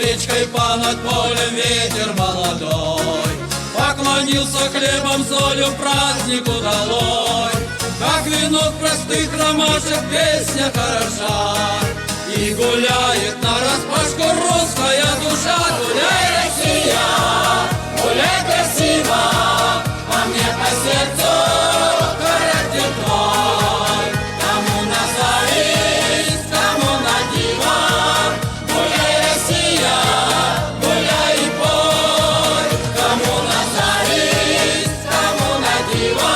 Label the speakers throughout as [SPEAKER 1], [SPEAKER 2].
[SPEAKER 1] речкой понад полем ветер молодой поклонился хлебом, солью празднику долой. Как венок простых ромашек песня хороша, и гуляет нараспашку русская душа. Гуляй, Россия, гуляй красиво, а мне по сердцу характер твой. Кому на зависть, кому на диво, гуляй, Россия, гуляй и пой. Кому на зависть, кому на диво,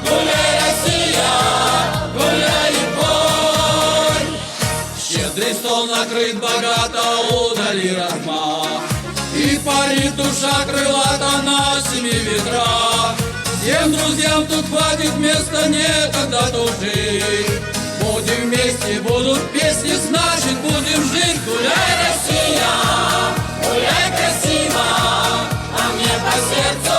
[SPEAKER 1] гуляй, Россия, гуляй и пой. Щедрый стол накрыт богато удали размах, и парит душа крылата на семи ветрах. Всем друзьям тут хватит места, некогда тужить. Будем вместе, будут песни, значит будем жить. Гуляй, Россия, гуляй красиво, а мне по сердцу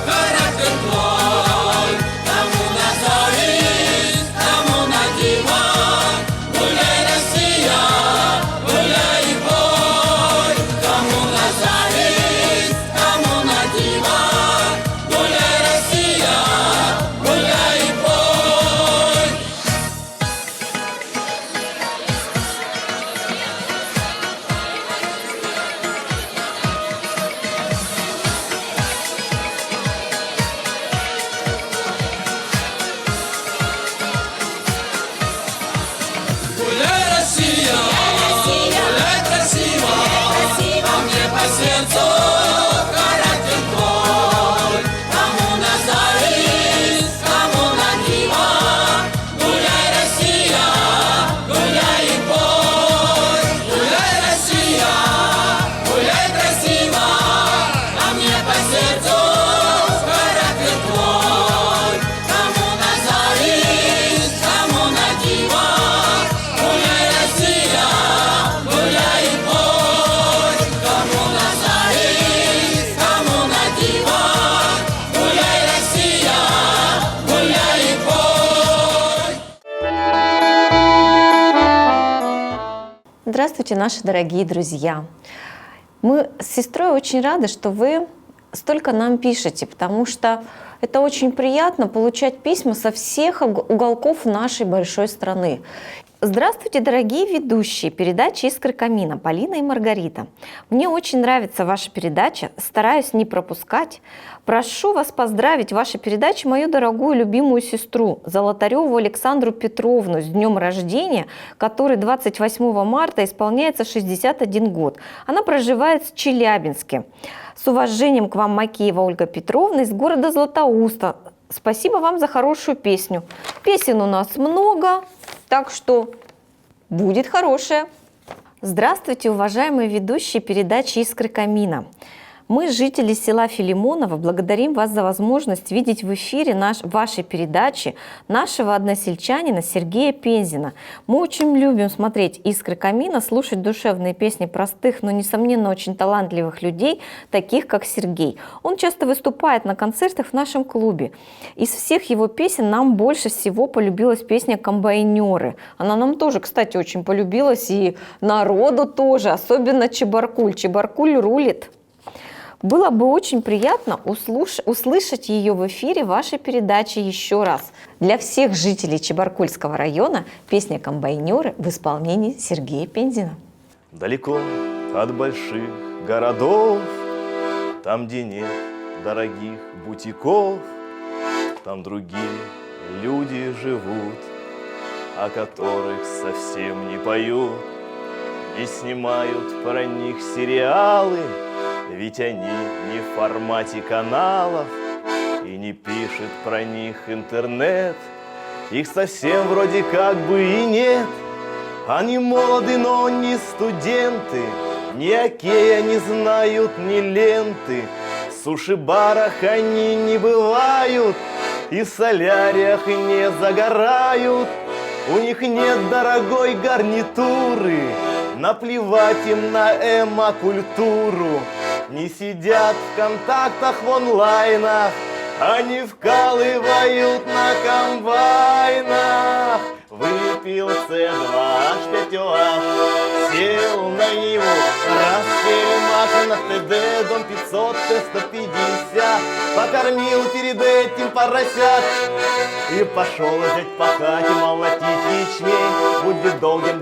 [SPEAKER 1] характер твой. Кому на зависть, кому на диво, гуляй, Россия, гуляй и пой. Кому на зависть, кому на диво, гуляй, Россия, гуляй и пой. Гуляй, Россия, гуляй красиво, а мне по сердцу характер твой. Кому на зависть, кому на диво, гуляй, Россия, гуляй и пой. Гуляй, Россия, гуляй красиво, а мне по сердцу характер твой. Кому на зависть, кому на диво, гуляй, Россия, гуляй и пой. Кому на зависть, кому на диво, гуляй, Россия, гуляй и пой.
[SPEAKER 2] Здравствуйте, наши дорогие друзья! Мы с сестрой очень рады, что вы столько нам пишете, потому что это очень приятно получать письма со всех уголков нашей большой страны. Здравствуйте, дорогие ведущие передачи «Искры камина» Полина и Маргарита. Мне очень нравится ваша передача, стараюсь не пропускать. Прошу вас поздравить в вашей передаче мою дорогую любимую сестру Золотареву Александру Петровну с днем рождения, который 28 марта исполняется 61 год. Она проживает в Челябинске. С уважением к вам, Макеева Ольга Петровна из города Златоуста. Спасибо вам за хорошую песню. Песен у нас много, так что будет хорошая. Здравствуйте, уважаемые ведущие передачи «Искры камина». Мы, жители села Филимоново, благодарим вас за возможность видеть в эфире вашей передачи нашего односельчанина Сергея Пензина. Мы очень любим смотреть «Искры камина», слушать душевные песни простых, но, несомненно, очень талантливых людей, таких как Сергей. Он часто выступает на концертах в нашем клубе. Из всех его песен нам больше всего полюбилась песня «Комбайнеры». Она нам тоже, кстати, очень полюбилась, и народу тоже, особенно «Чебаркуль». «Чебаркуль рулит». Было бы очень приятно услышать ее в эфире вашей передачи еще раз. Для всех жителей Чебаркульского района песня «Комбайнеры» в исполнении Сергея Пензина.
[SPEAKER 3] Далеко от больших городов, там, где нет дорогих бутиков, там другие люди живут, о которых совсем не поют, и снимают про них сериалы. Ведь они не в формате каналов, и не пишет про них интернет. Их совсем вроде как бы и нет. Они молоды, но не студенты, ни окея не знают, ни ленты. В суши-барах они не бывают, и в соляриях не загорают. У них нет дорогой гарнитуры, наплевать им на эмо-культуру. Не сидят в контактах в онлайнах, они вкалывают на комбайнах. Выпил С2H5OH, сел на него, ТД, дом 500, Т-150. Покормил перед этим поросят и пошел взять пахать и молотить ячмень. Будет долгим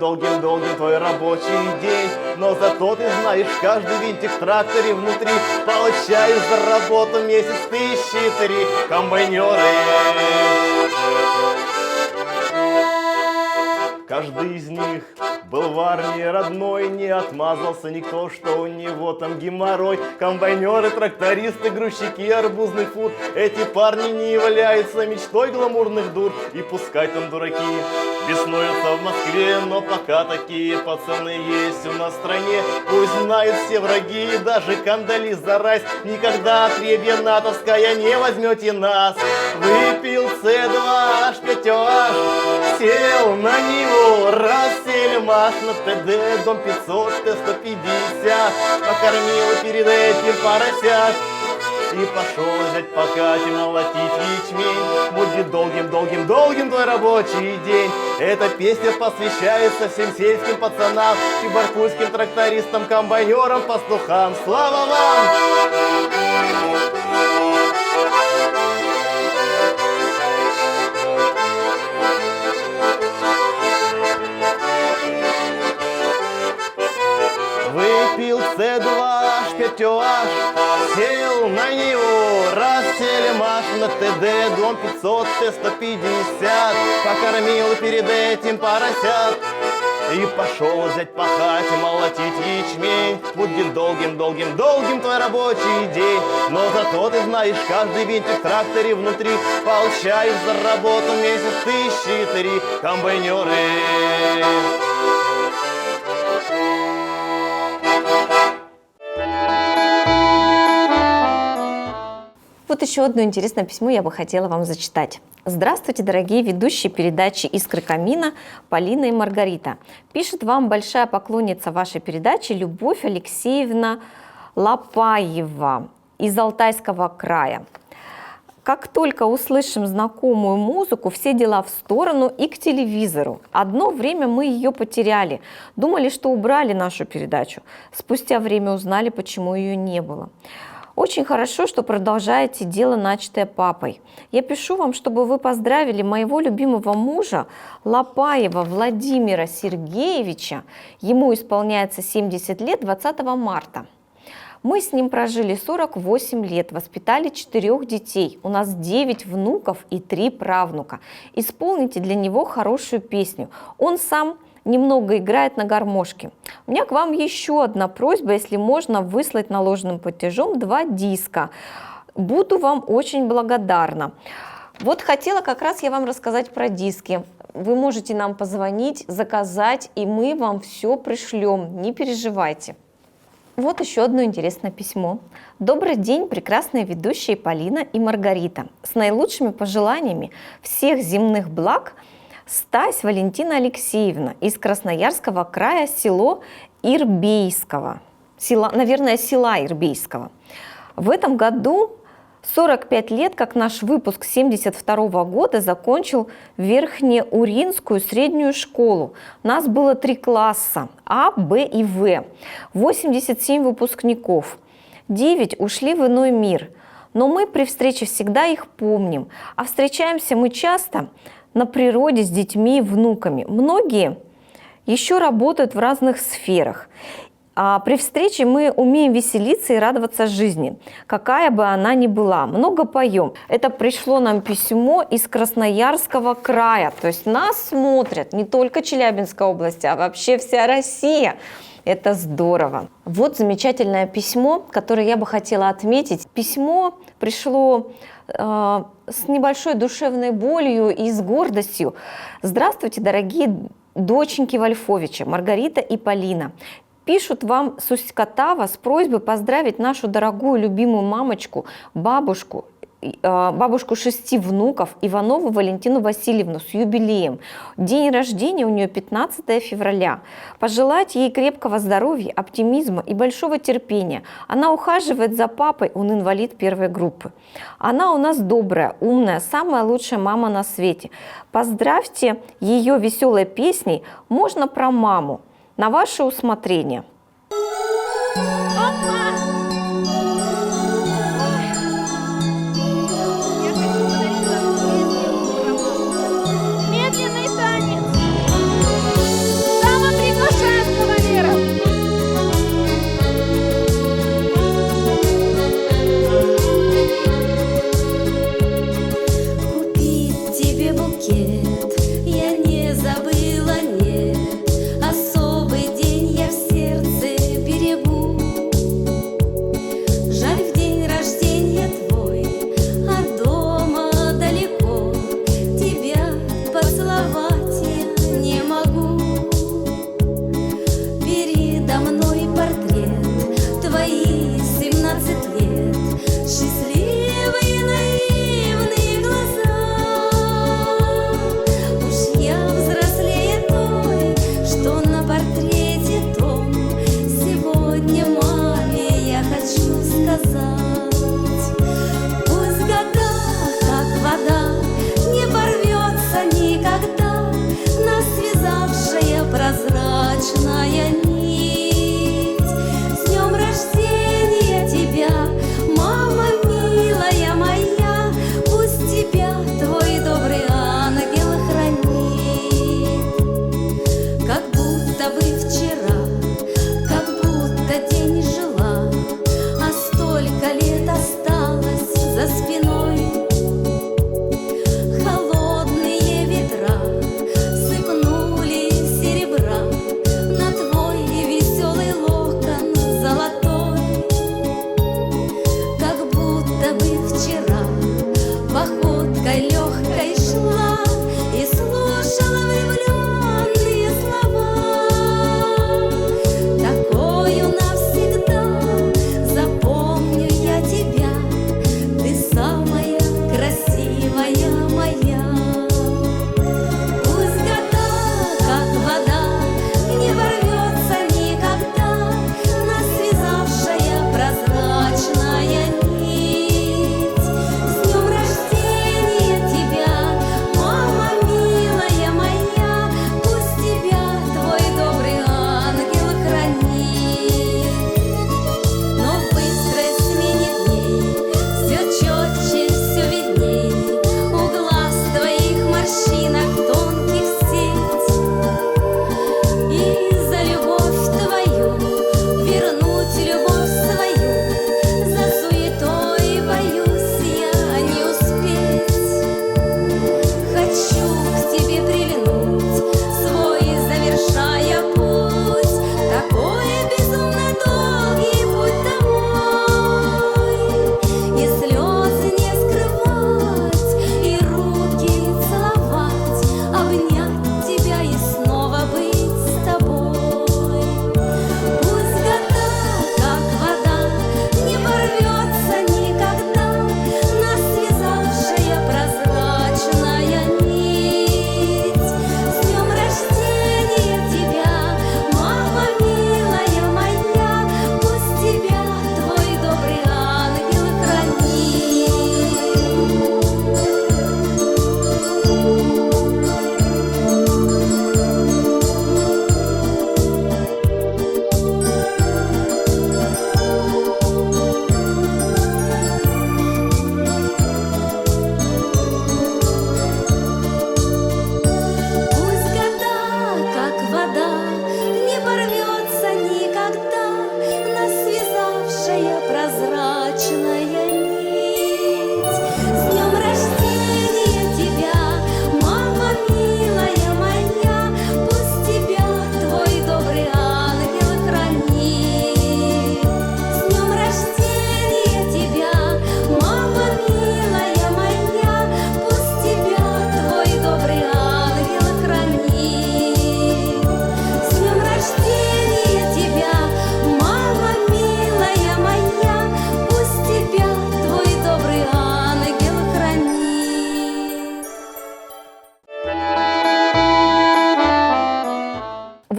[SPEAKER 3] твой рабочий день, но зато ты знаешь, каждый винтик в тракторе внутри получаешь за работу месяц 1003. Комбайнеры. Каждый из них был в армии родной, не отмазался никто, что у него там геморрой. Комбайнеры, трактористы, грузчики, арбузный фур, эти парни не являются мечтой гламурных дур. И пускай там дураки беснуются в Москве, но пока такие пацаны есть у нас в стране. Пусть знают все враги, даже кандали зарась, никогда отребье натовская не возьмете нас. Выпил С2, H5OH, сел на него, рассели маш на ТД, дом 500, Т-150. Покормил перед этим поросят и пошел взять пахать и молотить ячмень. Будет долгим твой рабочий день. Эта песня посвящается всем сельским пацанам, чебаркульским трактористам, комбайнерам, пастухам. Слава вам! Выпил С2, H5OH, сел на него, рассели маш на ТД, дом 500, Т-150. Покормил перед этим поросят и пошел взять пахать и молотить ячмень. Будет долгим твой рабочий день, но зато ты знаешь, каждый винтик в тракторе внутри получаешь за работу месяц 1003. Комбайнеры.
[SPEAKER 2] Вот еще одно интересное письмо я бы хотела вам зачитать. Здравствуйте, дорогие ведущие передачи «Искры камина» Полина и Маргарита. Пишет вам большая поклонница вашей передачи Любовь Алексеевна Лопаева из Алтайского края. Как только услышим знакомую музыку, все дела в сторону и к телевизору. Одно время мы ее потеряли. Думали, что убрали нашу передачу. Спустя время узнали, почему ее не было. Очень хорошо, что продолжаете дело, начатое папой. Я пишу вам, чтобы вы поздравили моего любимого мужа Лопаева Владимира Сергеевича. Ему исполняется 70 лет 20 марта. Мы с ним прожили 48 лет, воспитали 4 детей. У нас 9 внуков и 3 правнука. Исполните для него хорошую песню. Он сам немного играет на гармошке. У меня к вам еще одна просьба, если можно выслать наложенным платежом 2 диска. Буду вам очень благодарна. Вот хотела как раз я вам рассказать про диски. Вы можете нам позвонить, заказать, и мы вам все пришлем, не переживайте. Вот еще одно интересное письмо. Добрый день, прекрасные ведущие Полина и Маргарита. С наилучшими пожеланиями всех земных благ Стась Валентина Алексеевна из Красноярского края, село Ирбейского. Села Ирбейского. В этом году 45 лет, как наш выпуск 1972 года закончил Верхнеуринскую среднюю школу. Нас было 3 класса А, Б и В. 87 выпускников. 9 ушли в иной мир. Но мы при встрече всегда их помним. А встречаемся мы часто на природе с детьми и внуками. Многие еще работают в разных сферах. А при встрече мы умеем веселиться и радоваться жизни, какая бы она ни была. Много поем. Это пришло нам письмо из Красноярского края. То есть нас смотрят не только Челябинской области, а вообще вся Россия. Это здорово. Вот замечательное письмо, которое я бы хотела отметить. Письмо пришло с небольшой душевной болью и с гордостью. Здравствуйте, дорогие доченьки Вольфовича, Маргарита и Полина. Пишут вам с Усть-Катава с просьбой поздравить нашу дорогую любимую мамочку, бабушку 6 внуков, Иванову Валентину Васильевну, с юбилеем. День рождения у нее 15 февраля. Пожелать ей крепкого здоровья, оптимизма и большого терпения. Она ухаживает за папой, он инвалид 1 группы. Она у нас добрая, умная, самая лучшая мама на свете. Поздравьте ее веселой песней «Можно про маму». На ваше усмотрение.
[SPEAKER 1] Опа!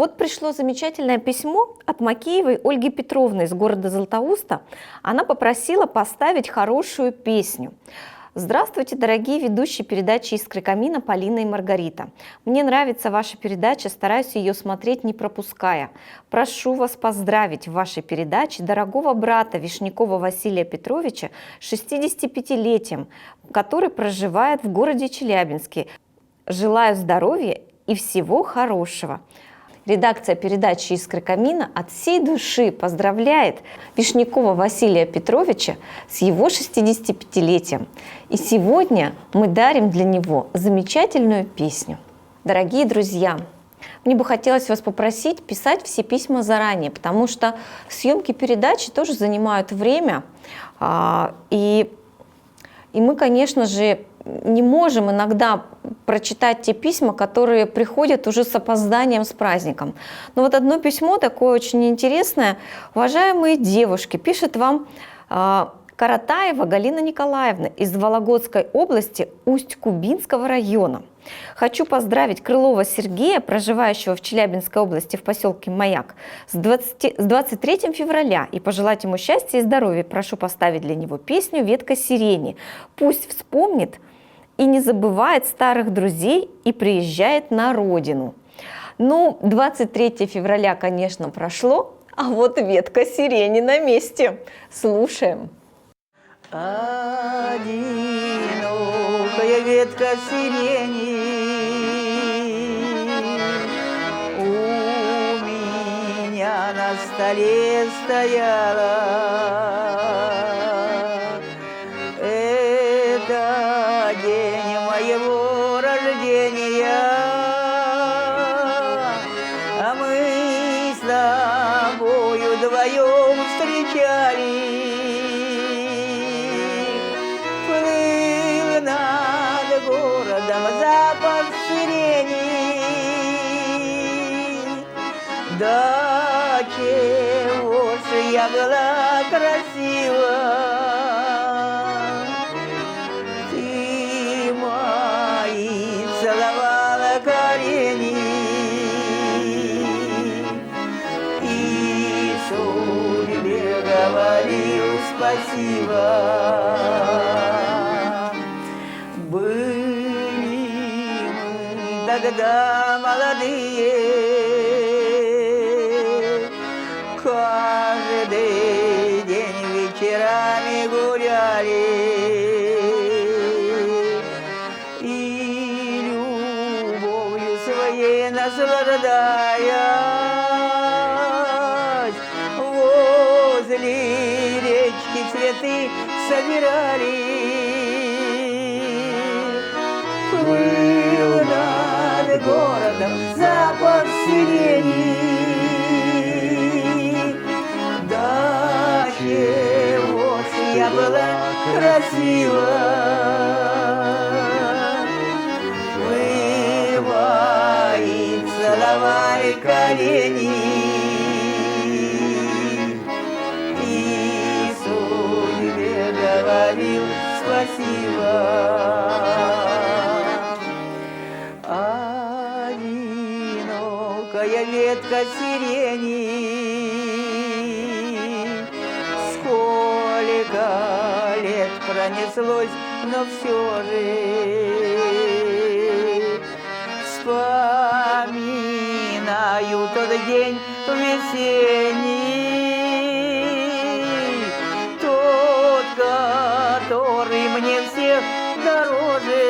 [SPEAKER 2] Вот пришло замечательное письмо от Макеевой Ольги Петровны из города Златоуста. Она попросила поставить хорошую песню. Здравствуйте, дорогие ведущие передачи «Искры камина» Полина и Маргарита. Мне нравится ваша передача, стараюсь ее смотреть, не пропуская. Прошу вас поздравить в вашей передаче дорогого брата Вишнякова Василия Петровича с 65-летием, который проживает в городе Челябинске. Желаю здоровья и всего хорошего. Редакция передачи «Искры камина» от всей души поздравляет Вишнякова Василия Петровича с его 65-летием. И сегодня мы дарим для него замечательную песню. Дорогие друзья, мне бы хотелось вас попросить писать все письма заранее, потому что съемки передачи тоже занимают время. И мы, конечно же, не можем иногда прочитать те письма, которые приходят уже с опозданием с праздником. Но вот одно письмо такое очень интересное. Уважаемые девушки, пишет вам Каратаева Галина Николаевна из Вологодской области Усть-Кубинского района. Хочу поздравить Крылова Сергея, проживающего в Челябинской области в поселке Маяк, с 23 февраля и пожелать ему счастья и здоровья. Прошу поставить для него песню «Ветка сирени». Пусть вспомнит и не забывает старых друзей и приезжает на родину. Ну, 23 февраля, конечно, прошло, а вот ветка сирени на месте. Слушаем.
[SPEAKER 4] Одинокая ветка сирени у меня на столе стояла. Это день моего рождения, а мы с тобою вдвоем встречались. Плыл над городом запах сирени. Да чего ж я была красива, ты мои целовала колени и судьбе говорил спасибо. Были мы тогда молодые, каждый день вечерами гуляли и любовью своей наслаждаясь возле речки цветы собирали. Плыл над городом запах сирени. Да чего ж я была красива, вы мои целовали колени и судьбе говорил спасибо. Одинокая ветка сирени, сколько лет пронеслось, но все же вспоминаю тот день весенний, тот, который мне всех дороже.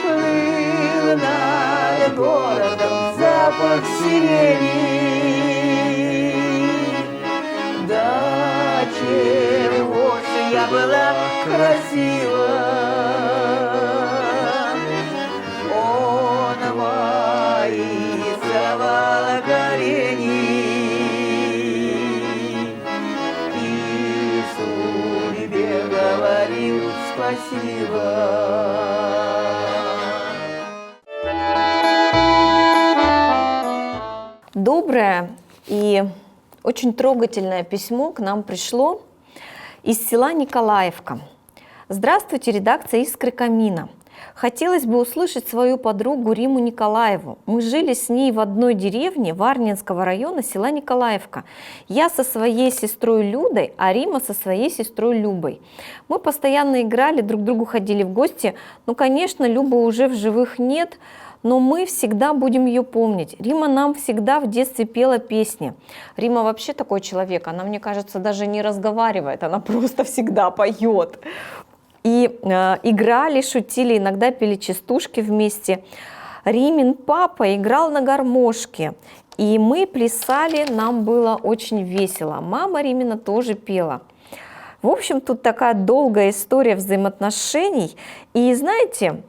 [SPEAKER 4] Плыл над городом запах сирени. Да чего ж я была красива, он мои целовал колени и судьбе говорил спасибо.
[SPEAKER 2] Доброе и очень трогательное письмо к нам пришло из села Николаевка. Здравствуйте, редакция «Искры камина». Хотелось бы услышать свою подругу Риму Николаеву. Мы жили с ней в одной деревне Варнинского района села Николаевка. Я со своей сестрой Людой, а Рима со своей сестрой Любой. Мы постоянно играли, друг к другу ходили в гости. Ну, конечно, Любы уже в живых нет, но мы всегда будем ее помнить. Рима нам всегда в детстве пела песни. Рима вообще такой человек, она, мне кажется, даже не разговаривает, она просто всегда поет. И играли, шутили, иногда пели частушки вместе. Римин папа играл на гармошке, и мы плясали, нам было очень весело. Мама Римина тоже пела. В общем, тут такая долгая история взаимоотношений. И знаете,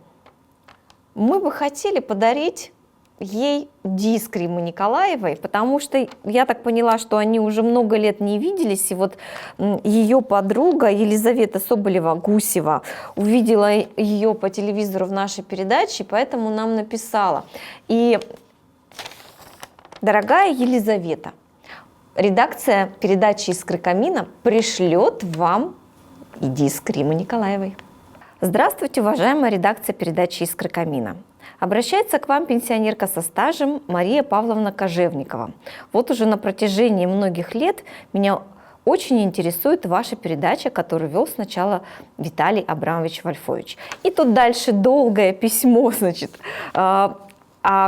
[SPEAKER 2] мы бы хотели подарить ей диск Римы Николаевой, потому что я так поняла, что они уже много лет не виделись, и вот ее подруга Елизавета Соболева-Гусева увидела ее по телевизору в нашей передаче, поэтому нам написала. И, дорогая Елизавета, редакция передачи «Искры камина» пришлет вам и диск Римы Николаевой. Здравствуйте, уважаемая редакция передачи «Искры камина». Обращается к вам пенсионерка со стажем Мария Павловна Кожевникова. Вот уже на протяжении многих лет меня очень интересует ваша передача, которую вел сначала Виталий Абрамович Вольфович. И тут дальше долгое письмо, значит, о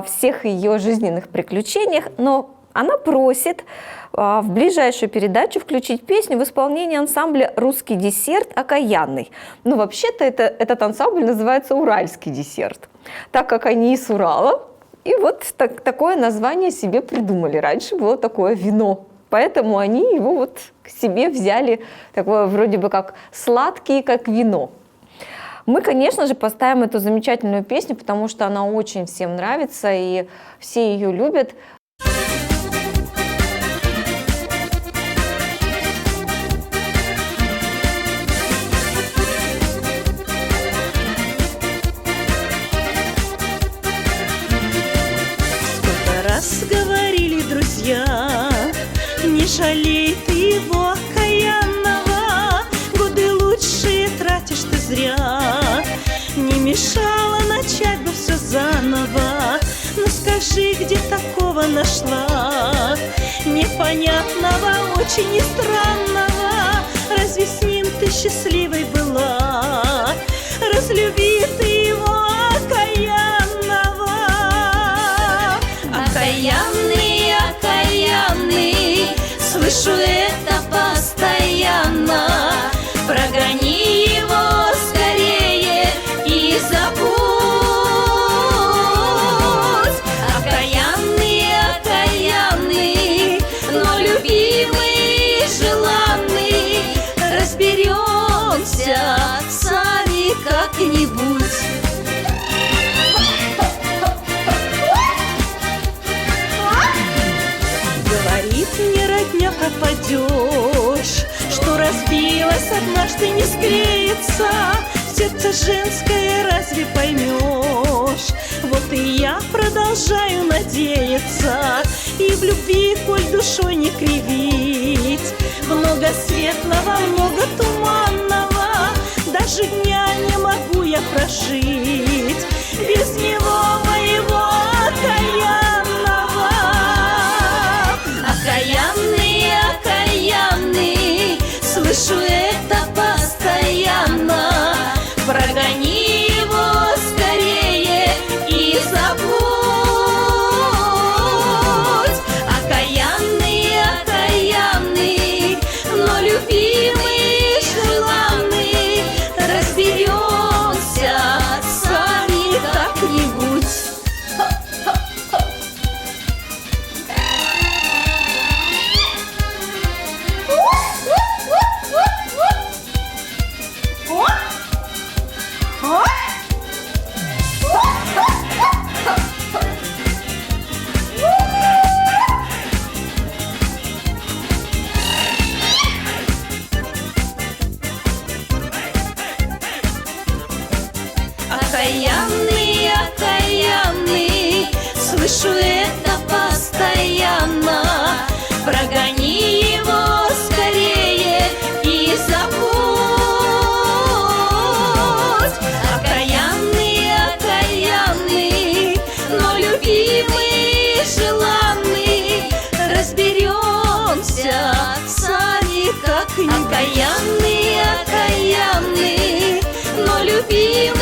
[SPEAKER 2] всех ее жизненных приключениях, но она просит в ближайшую передачу включить песню в исполнении ансамбля «Русский десерт» «Окаянный». Ну, вообще-то этот ансамбль называется «Уральский десерт», так как они из Урала. И вот такое название себе придумали. Раньше было такое вино, поэтому они его вот к себе взяли, такое вроде бы как сладкий, как вино. Мы, конечно же, поставим эту замечательную песню, потому что она очень всем нравится, и все ее любят.
[SPEAKER 5] Говорили друзья, не жалей ты его окаянного, годы лучшие тратишь ты зря. Не мешало начать бы все заново, но скажи, где такого нашла, непонятного, очень и странного. Разве с ним ты счастливой была? Разлюби ты его окаянного. Окаянный, окаянный, слышу это постоянно. Прогони его скорее и забудь. Окаянный, окаянный, но любимый, желанный. Разберемся сами как-нибудь. Пропадешь, что разбилась однажды, не склеится. Сердце женское разве поймешь? Вот и я продолжаю надеяться и в любви, коль душой не кривить. Много светлого, много туманного, даже дня не могу я прожить без него, моего окаянного. Окаянный, окаянный, слышу это постоянно. Прогони его скорее и забудь. Окаянный, окаянный, но любимый, желанный. Разберемся сами как-нибудь. Окаянный, окаянный, слышу это постоянно. Прогони его скорее и забудь. Окаянный, окаянный, окаянный, но любимый